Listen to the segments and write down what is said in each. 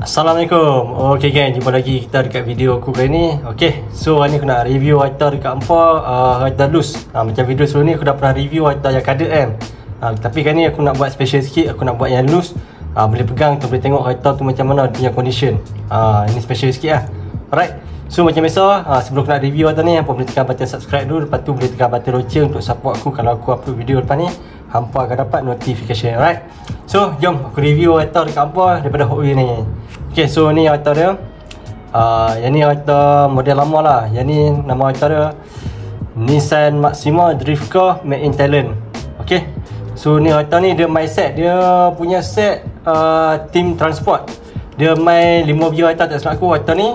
Assalamualaikum. Okay gang, jumpa lagi kita dekat video aku kali ni. Okay, so hari ni aku nak review Hyta dekat Ampa, Hyta loose. Macam video sebelum ni aku dah pernah review Hyta yang kada kan. Tapi kali ni aku nak buat special sikit, aku nak buat yang loose. Boleh pegang tu, boleh tengok Hyta tu macam mana dia punya condition. Ini special sikit lah. Alright. So macam biasa, sebelum aku nak review Hyta ni, hampa boleh tekan button subscribe dulu. Lepas tu boleh tekan button loceng untuk support aku kalau aku upload video lepas ni. Hampa akan dapat notification. Alright. So jom aku review Hyta dekat Ampa daripada Hot Wheels ni. Okay, so ni Hyta dia. Yang ni Hyta model lama lah. Yang ni nama Hyta dia Nissan Maxima Drift Car Made in Thailand. Okay, so ni Hyta ni dia main set. Dia punya set team transport. Dia main 5 biji Hyta tak silap aku. Hyta ni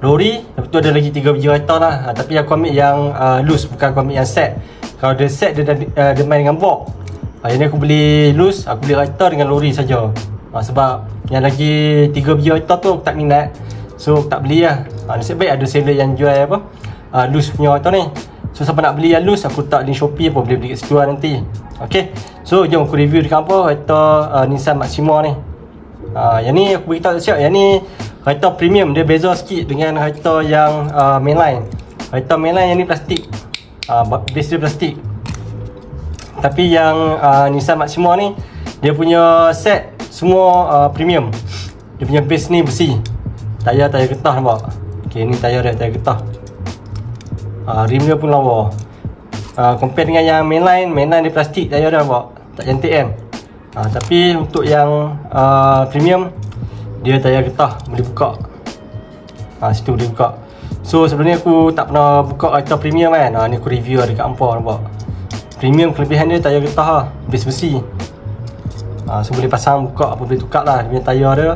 lori. Lepas tu ada lagi 3 biji Hyta lah. Tapi aku ambil yang loose, bukan aku ambil yang set. Kalau dia set dia main dengan box. Yang ni aku beli loose. Aku beli Hyta dengan lori saja. Sebab yang lagi 3 biji Hyta tu aku tak minat, so aku tak beli lah. Nasib baik ada seller yang jual apa loose punya Hyta ni. So siapa nak beli yang loose, aku tak link Shopee apa, boleh beli kat situ lah nanti. Okay, so jom aku review dekat apa Hyta Nissan Maxima ni. Yang ni aku beritahu tak siap, yang ni Hyta premium. Dia beza sikit dengan Hyta yang mainline. Hyta mainline yang ni plastik, base dia plastik. Tapi yang Nissan Maxima ni dia punya set semua premium. Dia punya base ni besi. Tayar getah nampak. Okay, ni tayar dia, tayar getah. Rim dia pun lawa. Compare dengan yang mainline dia plastik, tayar dia nampak tak cantik kan. Tapi untuk yang premium, dia tayar getah, boleh buka. Situ boleh buka. So sebelum ni aku tak pernah buka Hyta premium kan. Ni aku review dekat Ampa nampak. Premium kelebihan dia tayar getah lah, base besi. So boleh pasang, buka apa boleh tukar lah. Dia punya tayar dia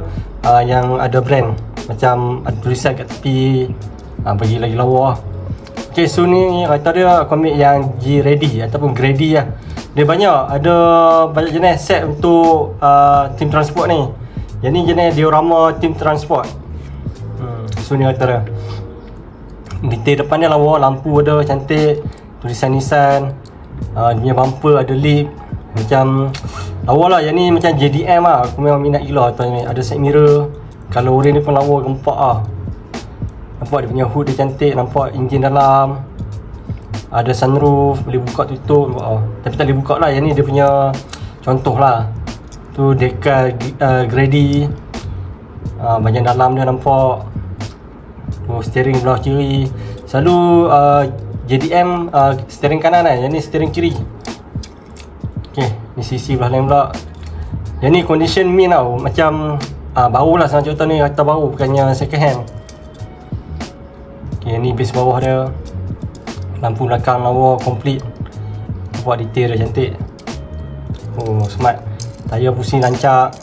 yang ada brand, macam ada tulisan kat tepi, bagi lagi lawa lah. Okay, so ni Hyta dia aku ambil yang G-Ready ataupun Grady lah. Dia ada banyak jenis set untuk team transport ni. Yang ni jenis diorama team transport. So ni Hyta dia. Detail depan dia lawa, lampu ada cantik, tulisan Nissan. Dia punya bumper ada lip, macam lawa lah. Yang ni macam JDM lah. Aku memang minat gila Hyta ni. Ada side mirror, color orange ni pun lawa, gempak lah. Nampak dia punya hood dia cantik. Nampak enjin dalam, ada sunroof, boleh buka tutup. Tapi tak boleh buka lah. Yang ni dia punya contoh lah. Tu decal Grady. Bahagian dalam dia nampak. Steering belah kiri. Selalu JDM steering kanan kan. Yang ni steering kiri. Okay, ni sisi belah lain pula. Yang ni condition min tau. Macam baru lah senang cerita ni. Hyta baru, bukannya second hand. Okay, ni base bawah dia. Lampu belakang lawa, complete. Buat detail dia cantik. Smart. Tayar pusing lancak.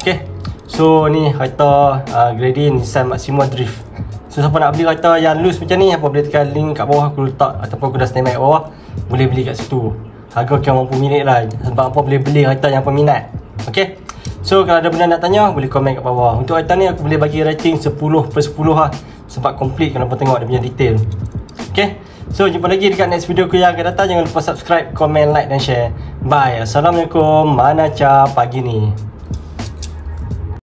Okay, so ni Hyta Grady Nissan Maxima Drift. So siapa nak beli Hyta yang loose macam ni, apa boleh tekan link kat bawah aku letak, ataupun aku dah standby kat bawah. Boleh beli kat situ. Harga kira mampu minit lah. Sebab apa boleh beli Hyta yang peminat. Okay, so kalau ada benda nak tanya, boleh komen kat bawah. Untuk Hyta ni aku boleh bagi rating 10/10 lah. Sebab complete kalau tengok dia punya detail. Okay, so jumpa lagi dekat next video aku yang akan datang. Jangan lupa subscribe, komen, like dan share. Bye. Assalamualaikum. Mana pagi ni.